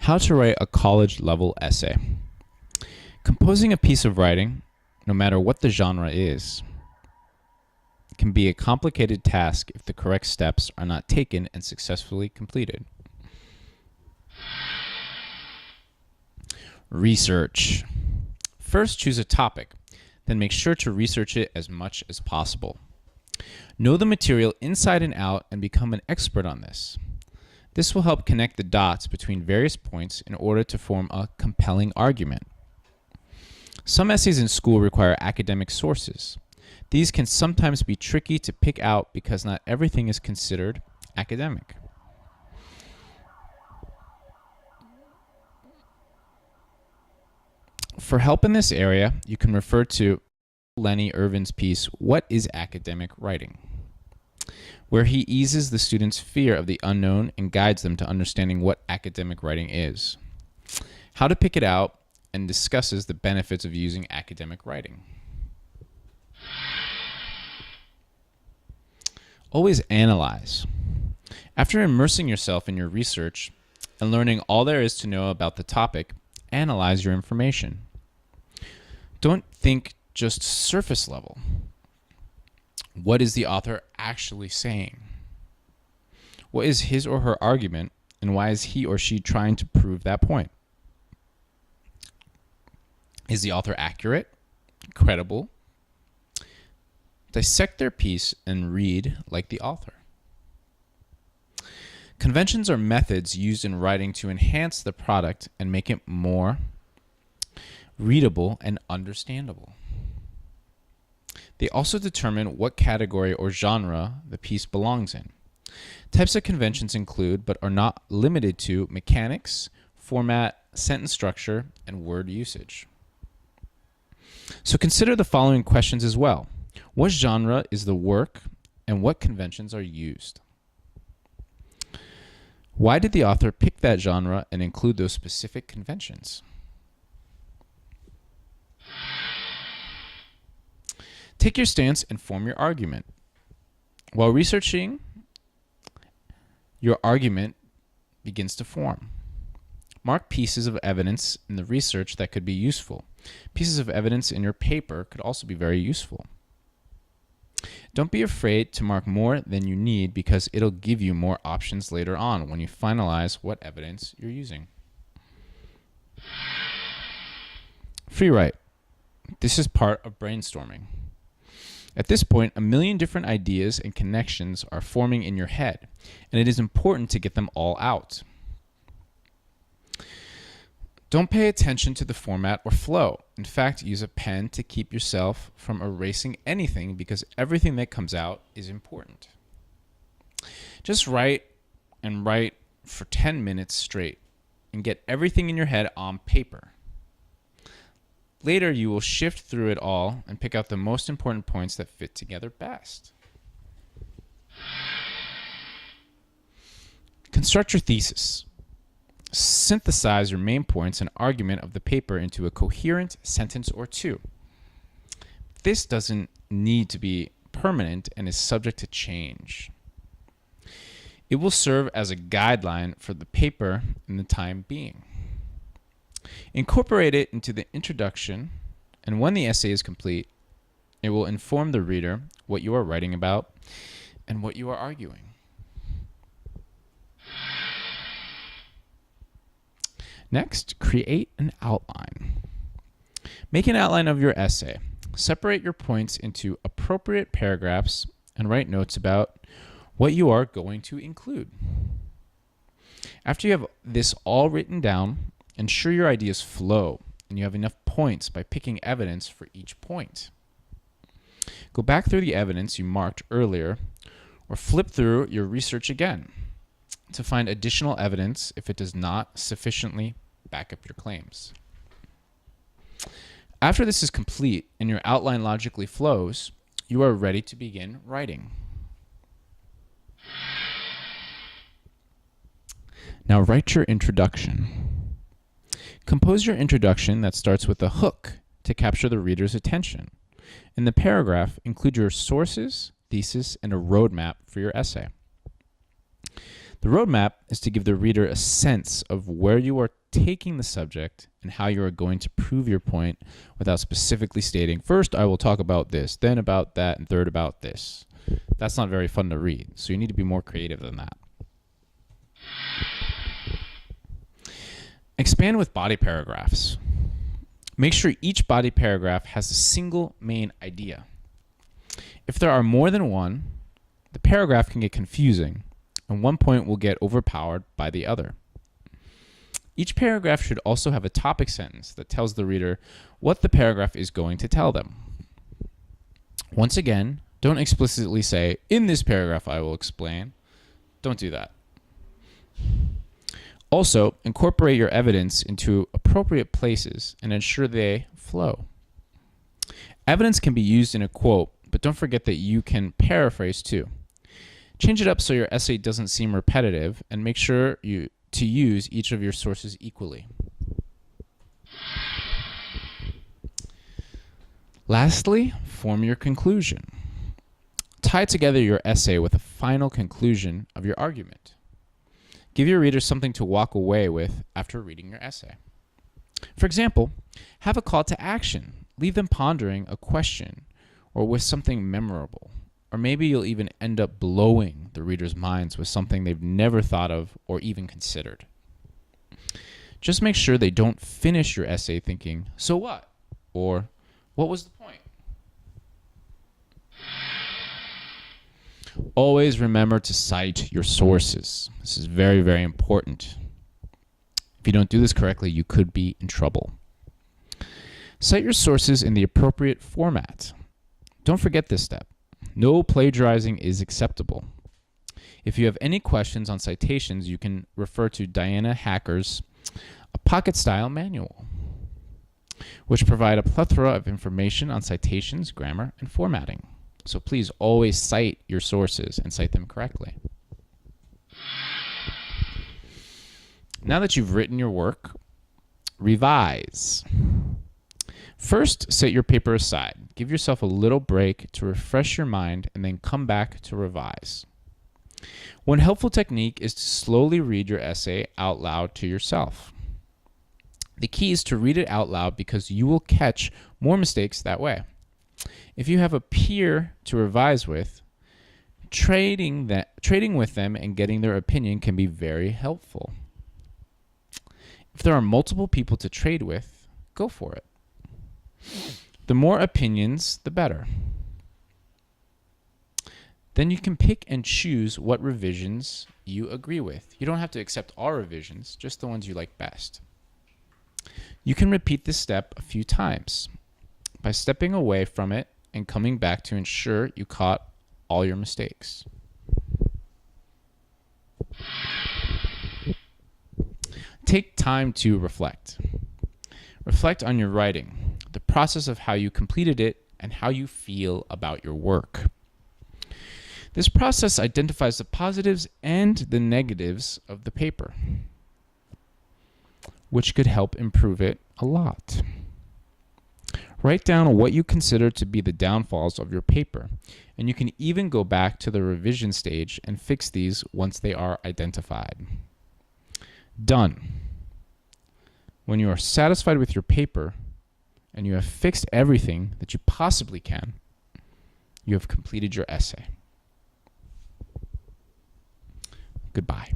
How to write a college-level essay. Composing a piece of writing, no matter what the genre is, can be a complicated task if the correct steps are not taken and successfully completed. Research. First, choose a topic, then make sure to research it as much as possible. Know the material inside and out and become an expert on this. This will help connect the dots between various points in order to form a compelling argument. Some essays in school require academic sources. These can sometimes be tricky to pick out because not everything is considered academic. For help in this area, you can refer to Lenny Irvin's piece, What is Academic Writing?, where he eases the students' fear of the unknown and guides them to understanding what academic writing is, how to pick it out, and discusses the benefits of using academic writing. Always analyze. After immersing yourself in your research and learning all there is to know about the topic, analyze your information. Don't think just surface level. What is the author actually saying? What is his or her argument, and why is he or she trying to prove that point? Is the author accurate, credible? Dissect their piece and read like the author. Conventions are methods used in writing to enhance the product and make it more readable and understandable. They also determine what category or genre the piece belongs in. Types of conventions include, but are not limited to, mechanics, format, sentence structure, and word usage. So consider the following questions as well. What genre is the work, and what conventions are used? Why did the author pick that genre and include those specific conventions? Take your stance and form your argument. While researching, your argument begins to form. Mark pieces of evidence in the research that could be useful. Pieces of evidence in your paper could also be very useful. Don't be afraid to mark more than you need because it'll give you more options later on when you finalize what evidence you're using. Free write. This is part of brainstorming. At this point, a million different ideas and connections are forming in your head, and it is important to get them all out. Don't pay attention to the format or flow. In fact, use a pen to keep yourself from erasing anything because everything that comes out is important. Just write and write for 10 minutes straight and get everything in your head on paper. Later, you will shift through it all and pick out the most important points that fit together best. Construct your thesis. Synthesize your main points and argument of the paper into a coherent sentence or two. This doesn't need to be permanent and is subject to change. It will serve as a guideline for the paper in the time being. Incorporate it into the introduction, and when the essay is complete, it will inform the reader what you are writing about and what you are arguing. Next, create an outline. Make an outline of your essay. Separate your points into appropriate paragraphs and write notes about what you are going to include. After you have this all written down, ensure your ideas flow and you have enough points by picking evidence for each point. Go back through the evidence you marked earlier or flip through your research again to find additional evidence if it does not sufficiently back up your claims. After this is complete and your outline logically flows, you are ready to begin writing. Now write your introduction. Compose your introduction that starts with a hook to capture the reader's attention. In the paragraph, include your sources, thesis, and a roadmap for your essay. The roadmap is to give the reader a sense of where you are taking the subject and how you are going to prove your point without specifically stating, first I will talk about this, then about that, and third about this. That's not very fun to read, so you need to be more creative than that. Expand with body paragraphs. Make sure each body paragraph has a single main idea. If there are more than one, the paragraph can get confusing, and one point will get overpowered by the other. Each paragraph should also have a topic sentence that tells the reader what the paragraph is going to tell them. Once again, don't explicitly say, in this paragraph I will explain. Don't do that. Also, incorporate your evidence into appropriate places and ensure they flow. Evidence can be used in a quote, but don't forget that you can paraphrase too. Change it up so your essay doesn't seem repetitive, and make sure to use each of your sources equally. Lastly, form your conclusion. Tie together your essay with a final conclusion of your argument. Give your readers something to walk away with after reading your essay. For example, have a call to action. Leave them pondering a question or with something memorable. Or maybe you'll even end up blowing the reader's minds with something they've never thought of or even considered. Just make sure they don't finish your essay thinking, so what? Or, what was the point? Always remember to cite your sources. This is very, very important. If you don't do this correctly, you could be in trouble. Cite your sources in the appropriate format. Don't forget this step. No plagiarizing is acceptable. If you have any questions on citations, you can refer to Diana Hacker's A Pocket-Style Manual, which provide a plethora of information on citations, grammar, and formatting. So please always cite your sources and cite them correctly. Now that you've written your work, revise. First, set your paper aside. Give yourself a little break to refresh your mind and then come back to revise. One helpful technique is to slowly read your essay out loud to yourself. The key is to read it out loud because you will catch more mistakes that way. If you have a peer to revise with, trading with them and getting their opinion can be very helpful. If there are multiple people to trade with, go for it. The more opinions, the better. Then you can pick and choose what revisions you agree with. You don't have to accept all revisions, just the ones you like best. You can repeat this step a few times by stepping away from it and coming back to ensure you caught all your mistakes. Take time to reflect. Reflect on your writing, the process of how you completed it, and how you feel about your work. This process identifies the positives and the negatives of the paper, which could help improve it a lot. Write down what you consider to be the downfalls of your paper, and you can even go back to the revision stage and fix these once they are identified. Done. When you are satisfied with your paper and you have fixed everything that you possibly can, you have completed your essay. Goodbye.